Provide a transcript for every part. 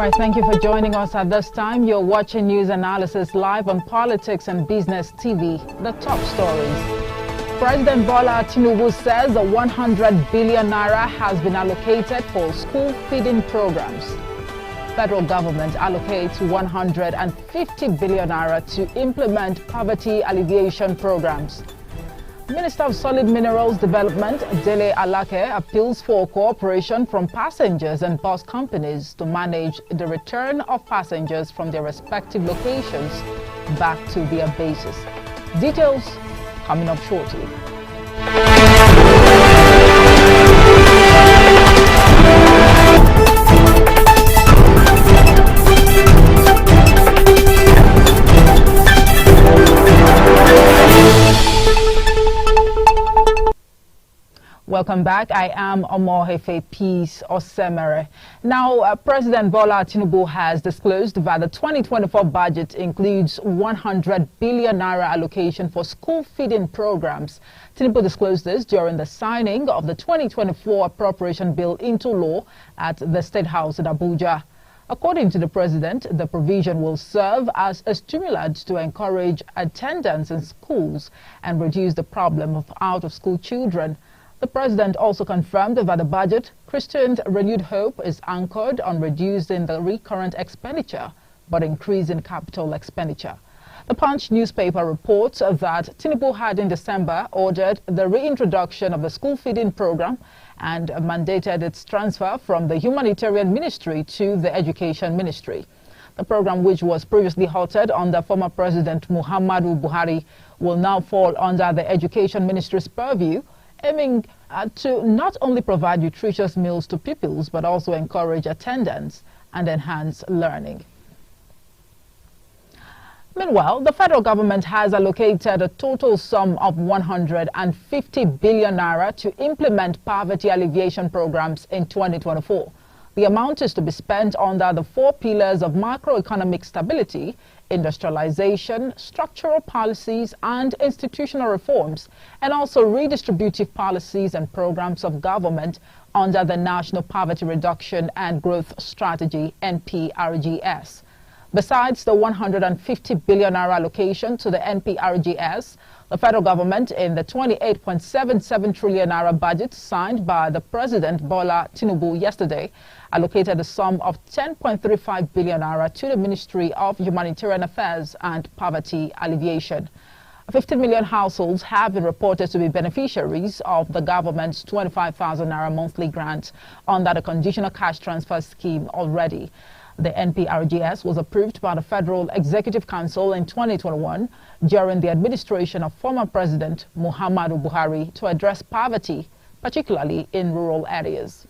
Right, thank you for joining us at this time. You're watching news analysis live on Politics and Business TV. The top stories. President Bola Tinubu says 100 billion naira has been allocated for school feeding programs. Federal government allocates 150 billion naira to implement poverty alleviation programs. Minister of Solid Minerals Development, Dele Alake, appeals for cooperation from passengers and bus companies to manage the return of passengers from their respective locations back to their bases. Details coming up shortly. Welcome back. I am Omohefe Peace Osemere. Now, President Bola Tinubu has disclosed that the 2024 budget includes 100 billion naira allocation for school feeding programs. Tinubu disclosed this during the signing of the 2024 appropriation bill into law at the State House in Abuja. According to the president, the provision will serve as a stimulant to encourage attendance in schools and reduce the problem of out-of-school children. The president also confirmed that the budget, christened Renewed Hope, is anchored on reducing the recurrent expenditure but increasing capital expenditure. The Punch newspaper reports that Tinubu had in December ordered the reintroduction of the school feeding program and mandated its transfer from the Humanitarian Ministry to the Education Ministry. The program, which was previously halted under former President Muhammadu Buhari, will now fall under the Education Ministry's purview, aiming to not only provide nutritious meals to pupils, but also encourage attendance and enhance learning. Meanwhile, the federal government has allocated a total sum of 150 billion naira to implement poverty alleviation programs in 2024. The amount is to be spent under the 4 pillars of macroeconomic stability, industrialization, structural policies and institutional reforms, and also redistributive policies and programs of government under the National Poverty Reduction and Growth Strategy, NPRGS. Besides the 150 billion naira allocation to the NPRGS, the federal government, in the 28.77 trillion naira budget signed by the President Bola Tinubu yesterday, allocated a sum of 10.35 billion naira to the Ministry of Humanitarian Affairs and Poverty Alleviation. 15 million households have been reported to be beneficiaries of the government's 25,000 naira monthly grant under the conditional cash transfer scheme already. The NPRGS was approved by the Federal Executive Council in 2021 during the administration of former President Muhammadu Buhari to address poverty, particularly in rural areas.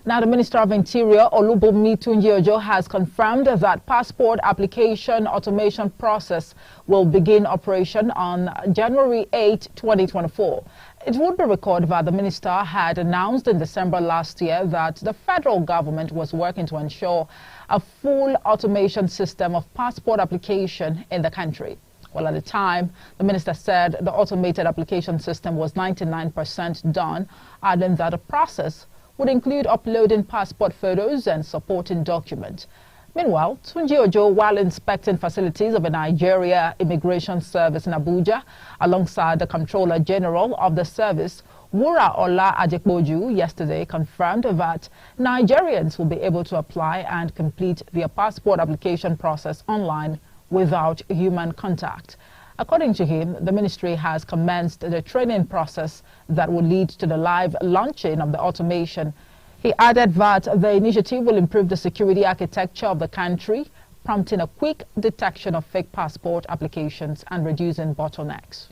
Now, the Minister of Interior, Olubunmi Tunji-Ojo, has confirmed that passport application automation process will begin operation on January 8, 2024. It would be recorded that the minister had announced in December last year that the federal government was working to ensure a full automation system of passport application in the country. Well, at the time, the minister said the automated application system was 99% done, adding that the process would include uploading passport photos and supporting documents. Meanwhile, Tunji-Ojo, while inspecting facilities of a Nigeria Immigration Service in Abuja, alongside the Comptroller General of the service, Wura Ola Ajekpoju, yesterday confirmed that Nigerians will be able to apply and complete their passport application process online without human contact. According to him, the ministry has commenced the training process that will lead to the live launching of the automation. He added that the initiative will improve the security architecture of the country, prompting a quick detection of fake passport applications and reducing bottlenecks.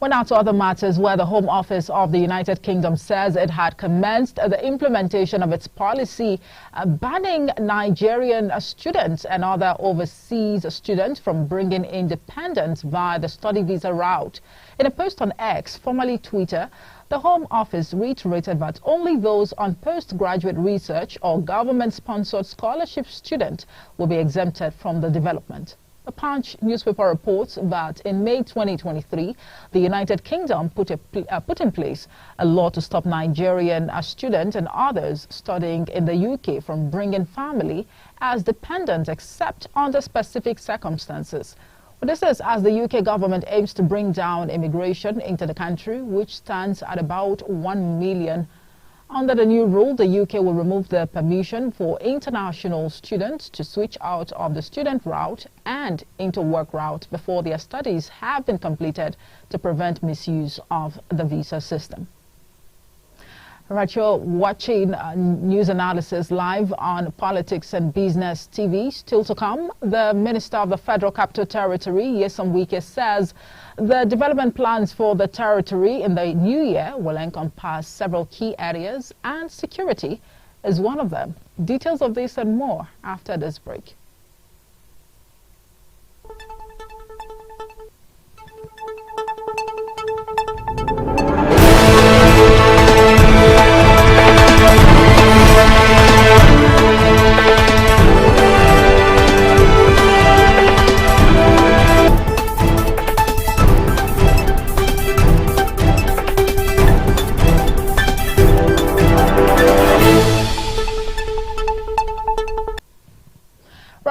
Well, now to other matters, where the Home Office of the United Kingdom says it had commenced the implementation of its policy banning Nigerian students and other overseas students from bringing in dependents via the study visa route. In a post on X, formerly Twitter, the Home Office reiterated that only those on postgraduate research or government-sponsored scholarship students will be exempted from the development. The Punch newspaper reports that in May 2023, the United Kingdom put in place a law to stop Nigerian students and others studying in the UK from bringing family as dependents except under specific circumstances. Well, this is as the UK government aims to bring down immigration into the country, which stands at about 1 million. Under the new rule, the UK will remove the permission for international students to switch out of the student route and into work route before their studies have been completed to prevent misuse of the visa system. Right, you're watching news analysis live on Politics and Business TV. Still to come, the Minister of the Federal Capital Territory, Nyesom Wike, says the development plans for the territory in the new year will encompass several key areas, and security is one of them. Details of this and more after this break.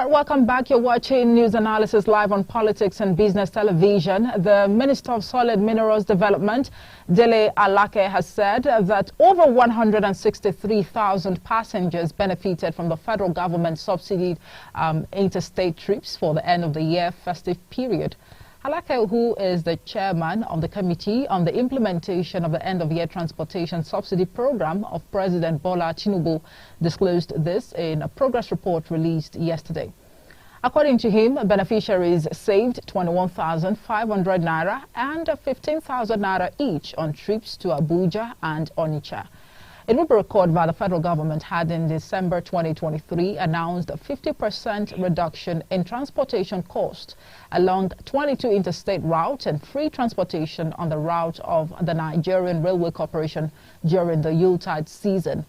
Welcome back. You're watching News Analysis live on Politics and Business Television. The Minister of Solid Minerals Development, Dele Alake, has said that over 163,000 passengers benefited from the federal government subsidized interstate trips for the end of the year festive period. Alake, who is the chairman of the Committee on the Implementation of the End-of-Year Transportation Subsidy Program of President Bola Tinubu, disclosed this in a progress report released yesterday. According to him, beneficiaries saved 21,500 naira and 15,000 naira each on trips to Abuja and Onitsha. It will be recorded that the federal government had in December 2023 announced a 50% reduction in transportation costs along 22 interstate routes and free transportation on the route of the Nigerian Railway Corporation during the Yuletide season.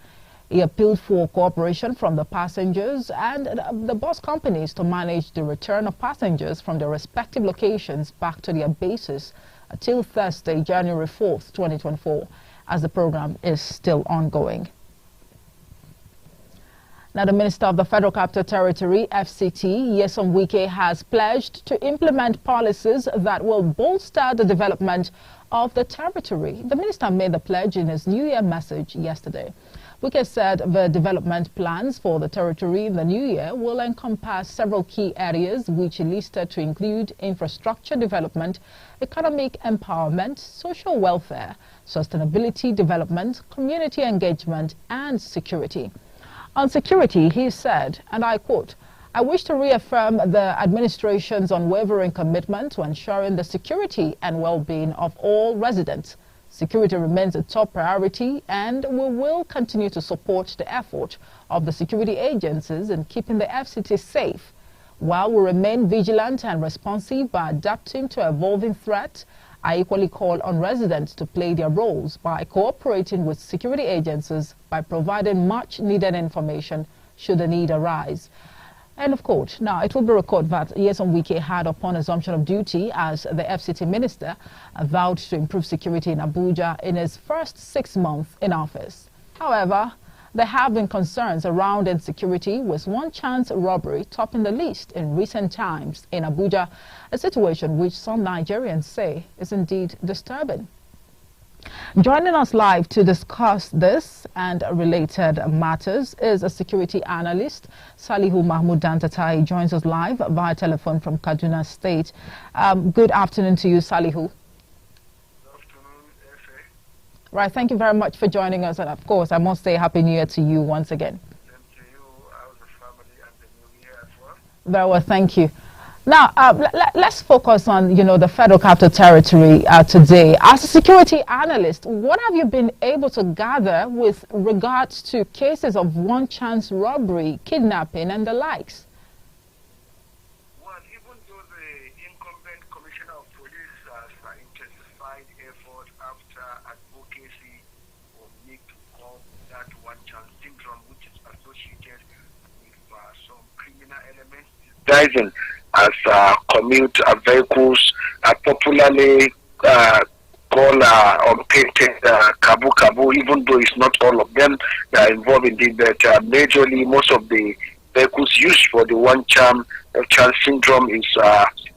He appealed for cooperation from the passengers and the bus companies to manage the return of passengers from their respective locations back to their bases until Thursday, January 4th, 2024. As the program is still ongoing. Now, the Minister of the Federal Capital Territory, FCT, Nyesom Wike, has pledged to implement policies that will bolster the development of the territory. The minister made the pledge in his New Year message yesterday. Wike said the development plans for the territory in the new year will encompass several key areas, which he listed to include infrastructure development, economic empowerment, social welfare, sustainability development, community engagement, and security. On security, he said, and I quote, "I wish to reaffirm the administration's unwavering commitment to ensuring the security and well-being of all residents. Security remains a top priority, and we will continue to support the effort of the security agencies in keeping the FCT safe. While we remain vigilant and responsive by adapting to evolving threats, I equally call on residents to play their roles by cooperating with security agencies by providing much-needed information should the need arise." End of quote. Now, it will be recorded that Nyesom Wike had, upon assumption of duty as the FCT minister, vowed to improve security in Abuja in his first 6 months in office. However, there have been concerns around insecurity, with one-chance robbery topping the list in recent times in Abuja, a situation which some Nigerians say is indeed disturbing. Joining us live to discuss this and related matters is a security analyst, Salihu Mahmoud Dantatai. He joins us live via telephone from Kaduna State. Good afternoon to you, Salihu. Good afternoon, Efe. Right, thank you very much for joining us, and of course, I must say Happy New Year to you once again. Same to you, how's the family and the new year as well? Very well, thank you. Now, let's focus on, the Federal Capital Territory today. As a security analyst, what have you been able to gather with regards to cases of one-chance robbery, kidnapping, and the likes? Well, even though the incumbent Commissioner of Police has intensified effort after advocacy for need to curb that one-chance syndrome, which is associated with some criminal elements disguising as commute vehicles, popularly called unpainted Kabu Kabu, even though it's not all of them that are involved in it, but majorly most of the vehicles used for the one chance syndrome is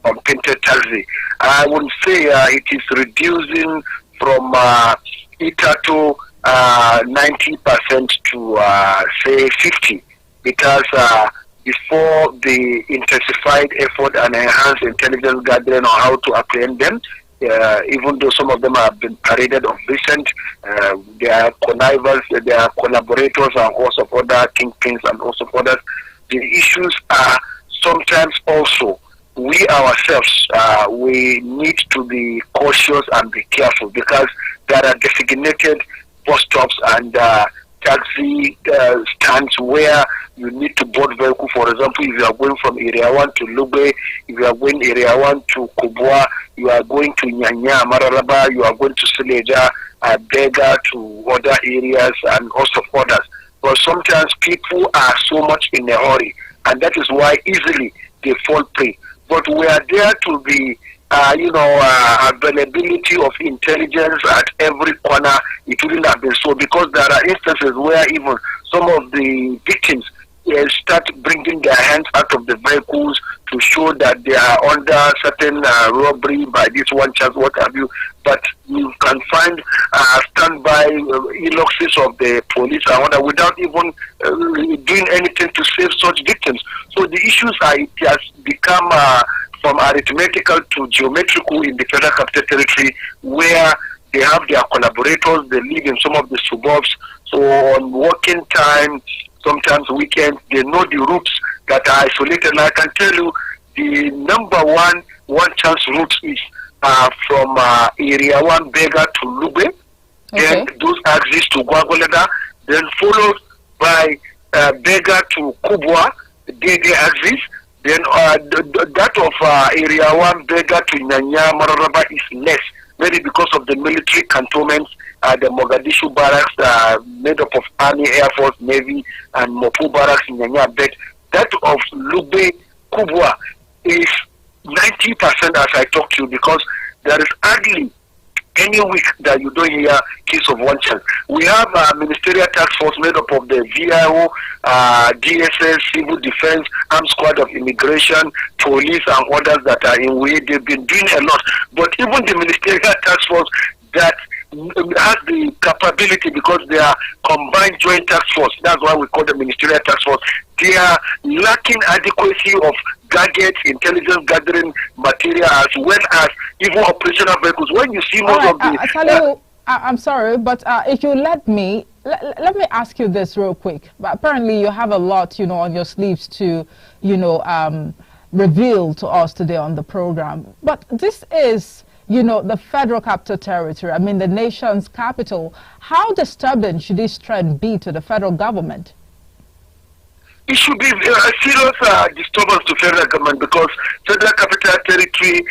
unpainted taxi. I would say it is reducing from Itato 90% to say 50, because before the intensified effort and enhanced intelligence gathering on how to apprehend them, even though some of them have been paraded of recent, they are connivers, they are collaborators and also of other kingpins and also of others. The issues are sometimes also we ourselves, we need to be cautious and be careful, because there are designated bus stops and taxi stands where you need to board vehicle. For example, if you are going from Area 1 to Lube, if you are going Area 1 to Kubwa, you are going to Nyanya, Mararaba, you are going to Sileja, Bega, to other areas and also others. But sometimes people are so much in a hurry, and that is why easily they fall prey. But we are there to be, availability of intelligence at every corner. It wouldn't have been so, because there are instances where even some of the victims start bringing their hands out of the vehicles to show that they are under certain robbery by this one chance, what have you. But you can find standby eloxes of the police and other without even doing anything to save such victims. So the issues are, it has become from arithmetical to geometrical in the Federal Capital Territory, where they have their collaborators, they live in some of the suburbs. So on working time, sometimes weekends, they know the routes that are isolated. And I can tell you the number one chance route is from Area 1 Bega to Lube, okay. Then those axes to Gwagoleda, then followed by Bega to Kubwa, Dede axis. Then that of Area 1 Bega to Nyanya Mararaba is less, maybe because of the military cantonments. The Mogadishu barracks made up of Army, Air Force, Navy, and Mopu barracks in Nyanya. But that of Lube, Kubwa is 90% as I talk to you, because there is hardly any week that you don't hear case of one chance. We have a ministerial task force made up of the VIO, DSS, Civil Defense, Armed Squad of Immigration, Police, and others that are in way. They've been doing a lot. But even the ministerial task force that has the capability, because they are combined joint task force, that's why we call them ministerial task force, they are lacking adequacy of gadgets, intelligence gathering material, as well as even operational vehicles. When you see most of the... I'm sorry, but if you let me ask you this real quick. But apparently you have a lot, on your sleeves to, reveal to us today on the program. But this is... the Federal Capital Territory, I mean the nation's capital. How disturbing should this trend be to the federal government? It should be a serious disturbance to federal government, because Federal Capital Territory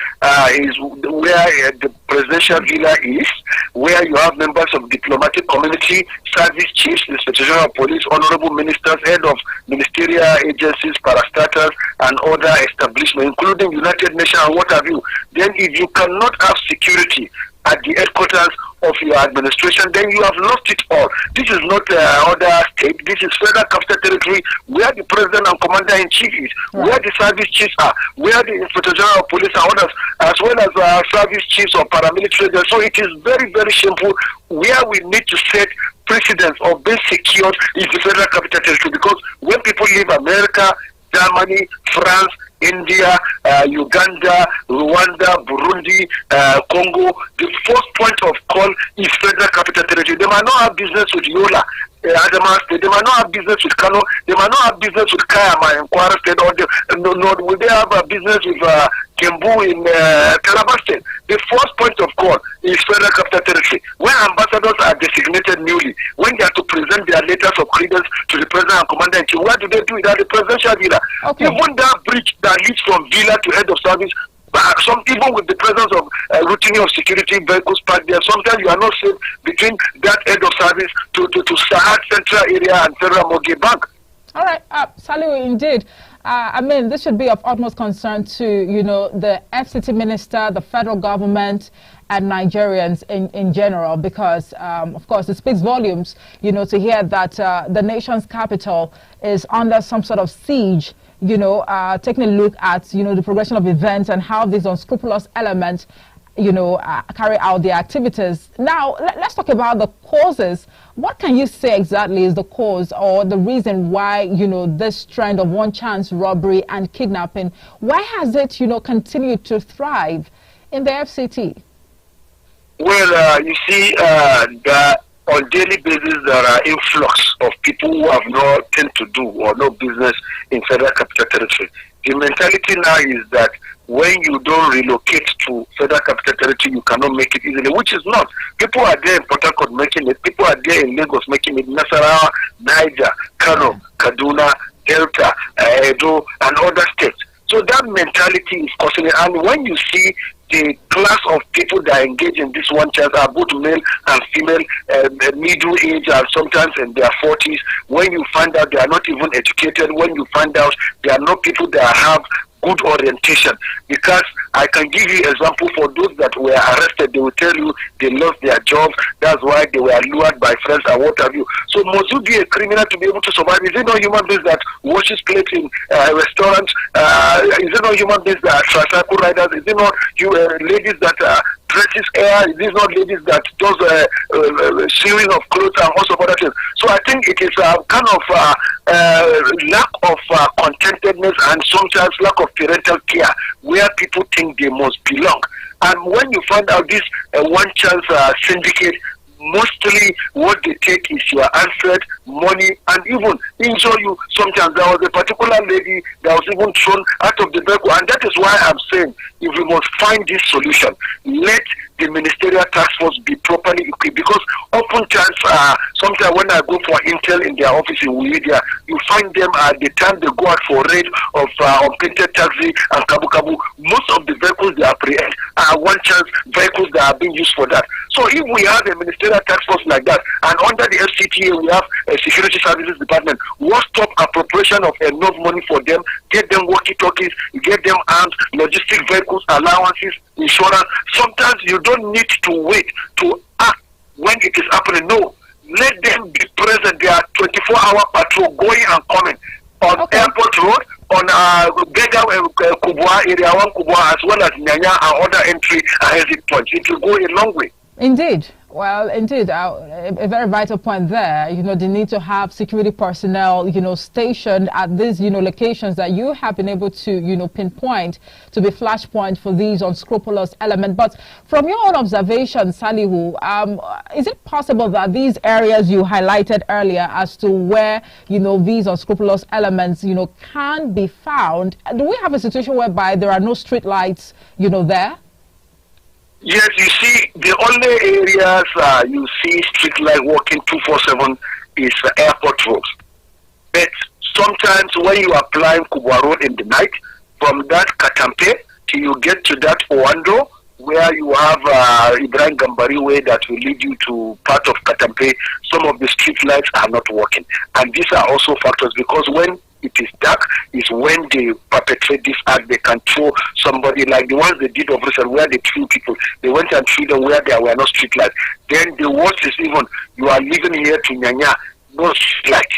is where the presidential villa is, where you have members of diplomatic community, service chiefs, Inspector General of Police, honorable ministers, head of ministerial agencies, parastatals, and other establishments, including United Nations and what have you. Then if you cannot have security at the headquarters of your administration, then you have lost it all. This is not other state. This is Federal Capital Territory, where the President and Commander-in-Chief is, where the service chiefs are, where the Inspector General of Police and others, as well as service chiefs or paramilitary. So it is very, very shameful. Where we need to set precedents of being secured is the Federal Capital Territory, because when people leave America, Germany, France, India, Uganda, Rwanda, Burundi, Congo, the first point of call is Federal Capital Territory. They might not have business with Yola, Adama State. They might not have business with Kano. They might not have business with Kayama in Kwara State. Or will they have a business with Kembu in Calabar State? The first point of call is Federal Capital Territory. When ambassadors are designated newly, when they are to present their letters of credence to the President and Commander-in-Chief, where do they do it? At the presidential villa. Okay. Even that bridge that leads from villa to head of service, even with the presence of routine of security vehicles parked there, sometimes you are not safe between that head of service to Sahad Central area and Federal Mortgage Bank. All right, Saliu, indeed. I mean, this should be of utmost concern to, the FCT minister, the federal government, and Nigerians in general, because, of course, it speaks volumes, to hear that the nation's capital is under some sort of siege, taking a look at, the progression of events and how these unscrupulous elements carry out their activities. Now, let's talk about the causes. What can you say exactly is the cause or the reason why, this trend of one-chance robbery and kidnapping, why has it, continued to thrive in the FCT? Well, you see, on daily basis, there are influx of people who have nothing to do or no business in Federal Capital Territory. The mentality now is that when you don't relocate to Federal Capital Territory, you cannot make it easily, which is not. People are there in Port Harcourt making it. People are there in Lagos making it. Nasarawa, Niger, Kano, Kaduna, Delta, Edo, and other states. So that mentality is causing it. And when you see the class of people that engage in this one chance are both male and female, middle age, and sometimes in their 40s. When you find out they are not even educated, when you find out they are not people that have good orientation, because I can give you example for those that were arrested. They will tell you they lost their jobs. That's why they were lured by friends and what have you. So must you be a criminal to be able to survive? Is it not human beings that washes plates in restaurants? Is it not human beings that are tricycle riders? Is it not ladies that dresses hair? Is it not ladies that does sewing of clothes and also other things? So I think it is a kind of lack of contentedness and sometimes lack of parental care where people think they must belong. And when you find out this one chance syndicate, mostly what they take is your answered money and even injure you. Sometimes there was a particular lady that was even thrown out of the vehicle, and that is why I'm saying if we must find this solution, let the ministerial task force be properly equipped, because oftentimes, sometimes when I go for intel in their office in Wikidia, you find them at the time they go out for raid of unpainted taxi and kabu. Most of the vehicles they apprehend are one chance vehicles that are being used for that. So if we have a ministerial task force like that, and under the FCTA we have a security services department, what stop appropriation of enough money for them, get them walkie-talkies, get them arms, logistic vehicles, allowances, insurance. Sometimes you don't need to wait to act when it is happening. No, let them be present. They are 24-hour patrol going and coming on Airport Road, on Bega Kubwa, Area 1 Kubwa, as well as Nyanya and other entry and exit points. It will go a long way. Indeed. Well, indeed, a very vital point there. The need to have security personnel, stationed at these, locations that you have been able to, pinpoint to be flashpoint for these unscrupulous elements. But from your own observation, Salihu, is it possible that these areas you highlighted earlier as to where, these unscrupulous elements, can be found, do we have a situation whereby there are no street lights, there? Yes, you see, the only areas you see street light working 247 is airport roads. But sometimes when you are applying Kubwa Road in the night, from that Katampe till you get to that Owando, where you have Ibrahim Gambari way that will lead you to part of Katampe, some of the street lights are not working. And these are also factors, because when it is dark is when they perpetrate this act. They can throw somebody like the ones they did of recent, where they threw people. They went and threw them where there were no street lights. Then the worst is even you are living here to Nyanya, no street light.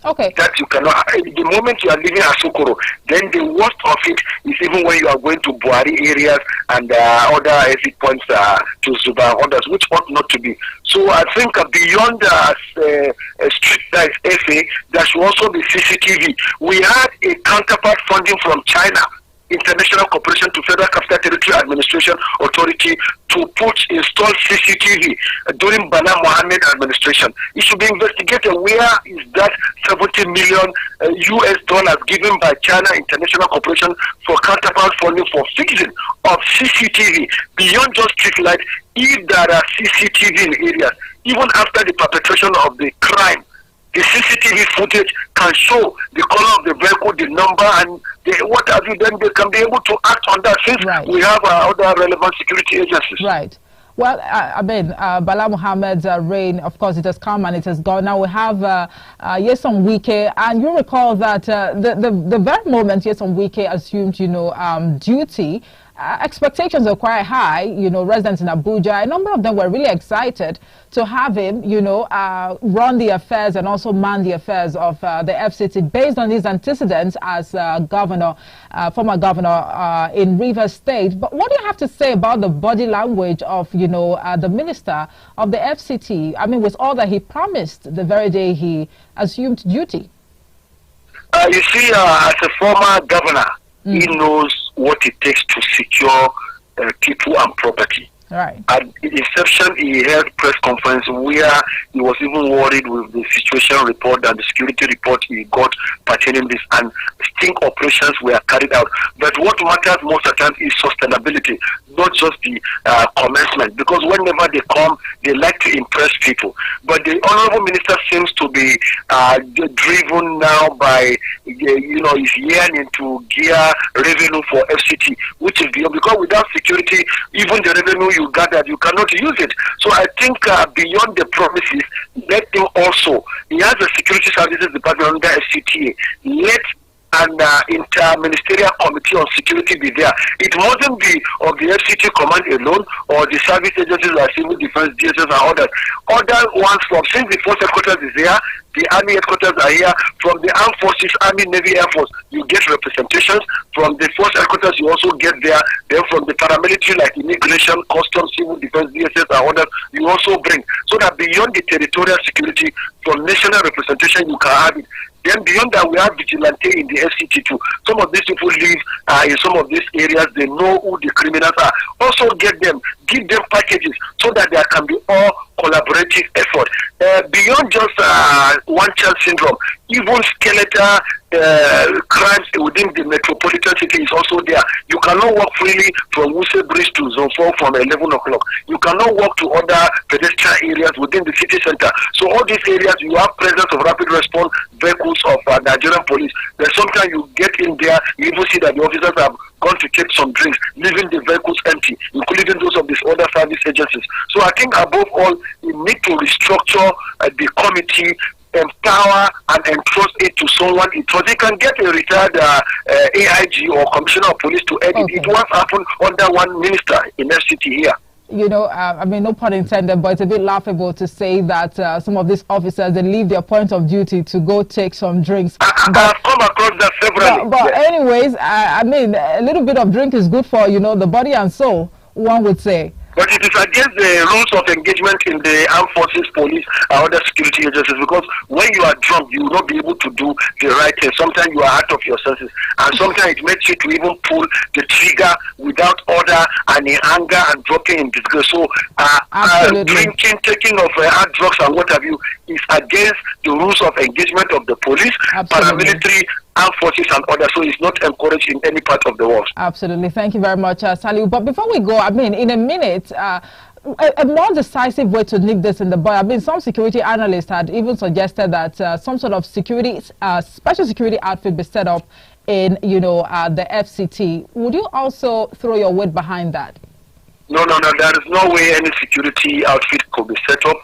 Okay. That you cannot. The moment you are living at Sokoro, then the worst of it is even when you are going to Buhari areas and other exit points to Zuba and others, which ought not to be. So I think beyond street lights, FA, there should also be CCTV. We had a counterpart funding from China, International Corporation to Federal Capital Territory Administration Authority, to install CCTV during Bala Mohammed administration. It should be investigated. Where is that $70 million US given by China International Corporation for counterpart funding for fixing of CCTV beyond just street lights? If there are CCTV in areas, even after the perpetration of the crime, the CCTV footage can show the color of the vehicle, the number, and what have you. Then they can be able to act on that since we have other relevant security agencies. Right. Well, I mean, Bala Muhammad's reign, of course, it has come and it has gone. Now we have Nyesom Wike, and you recall that the very moment Nyesom Wike assumed, duty, expectations were quite high. Residents in Abuja, a number of them were really excited to have him, run the affairs and also man the affairs of the FCT based on his antecedents as former governor in Rivers State. But what do you have to say about the body language of, the minister of the FCT? I mean, with all that he promised the very day he assumed duty? You see, as a former governor, he knows what it takes to secure people and property. Right. At the inception, he held press conference where he was even worried with the situation report and the security report he got pertaining this, and sting operations were carried out. But what matters most at times is sustainability, not just the commencement, because whenever they come, they like to impress people. But the honorable minister seems to be driven now by, his yearning to gear revenue for FCT, which is beyond, because without security, even the revenue you gathered, you cannot use it. So I think beyond the promises, let him also, he has a security services department under FCTA. Let an inter-ministerial committee on security be there. It mustn't be of the FCT command alone or the service agencies like civil defense, DSS and others. Other ones from, since the force headquarters is here, the army headquarters are here, from the armed forces, army, navy, air force, you get representations. From the force headquarters, you also get there. Then from the paramilitary like immigration, customs, civil defense, DSS and others, you also bring. So that beyond the territorial security, from national representation, you can have it. Then beyond that, we have vigilante in the FCT too. Some of these people live in some of these areas. They know who the criminals are. Also get them, give them packages so that there can be all collaborative effort. Beyond just one-child syndrome, even skeletal crimes within the metropolitan city is also there. You cannot walk freely from Wuse Bridge to Zone 4 from 11 o'clock. You cannot walk to other pedestrian areas within the city center. So all these areas, you have presence of rapid response vehicles of Nigerian police. Then sometimes you get in there, you even see that the officers have gone to take some drinks, leaving the vehicles empty, including those of these other service agencies. So I think above all, we need to restructure the committee, empower and entrust it to someone. He can get a retired AIG or commissioner of police to edit. Okay. It once happened under one minister in FCT here. I mean, no pun intended, but it's a bit laughable to say that some of these officers, they leave their point of duty to go take some drinks. I've come across that several. But yes. Anyways, I mean, a little bit of drink is good for, the body and soul, one would say. But it is against the rules of engagement in the armed forces, police, and other security agencies, because when you are drunk, you will not be able to do the right thing. Sometimes you are out of your senses, and sometimes it makes you to even pull the trigger without order and in anger and dropping in disgrace. So drinking, taking of hard drugs and what have you is against the rules of engagement of the police, paramilitary, armed forces and others, so it's not encouraged in any part of the world. Absolutely. Thank you very much, Saliu. But before we go, I mean, in a minute, a more decisive way to nip this in the bud. I mean, some security analysts had even suggested that some sort of security, special security outfit be set up in, the FCT. Would you also throw your weight behind that? No. There is no way any security outfit could be set up.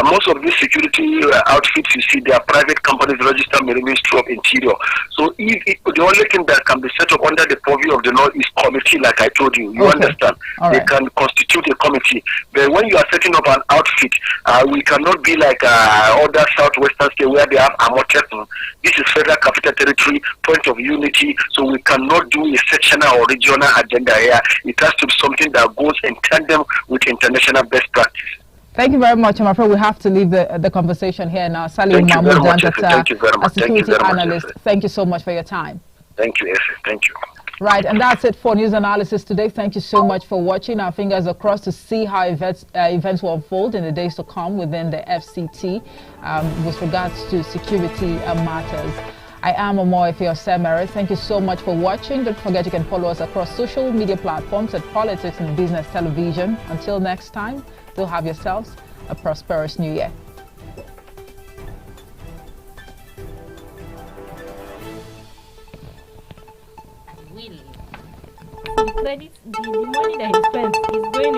Most of these security outfits, you see, they are private companies registered with the Ministry of Interior. So the only thing that can be set up under the purview of the law is committee, like I told you. You understand? They can constitute a committee. But when you are setting up an outfit, we cannot be like other southwestern states where they have Amotekun. This is Federal Capital Territory, point of unity. So we cannot do a sectional or regional agenda here. It has to be something that goes in tandem with international best practice. Thank you very much. I'm afraid we have to leave the conversation here now. Salim Mahmoud, a security analyst. Thank you so much for your time. Thank you, Effie. Thank you. Right, and that's it for news analysis today. Thank you so much for watching. Our fingers are crossed to see how events will unfold in the days to come within the FCT with regards to security matters. I am Omoefe Osemere. Thank you so much for watching. Don't forget you can follow us across social media platforms at Politics and Business Television. Until next time, do have yourselves a prosperous new year. The money that he spends is going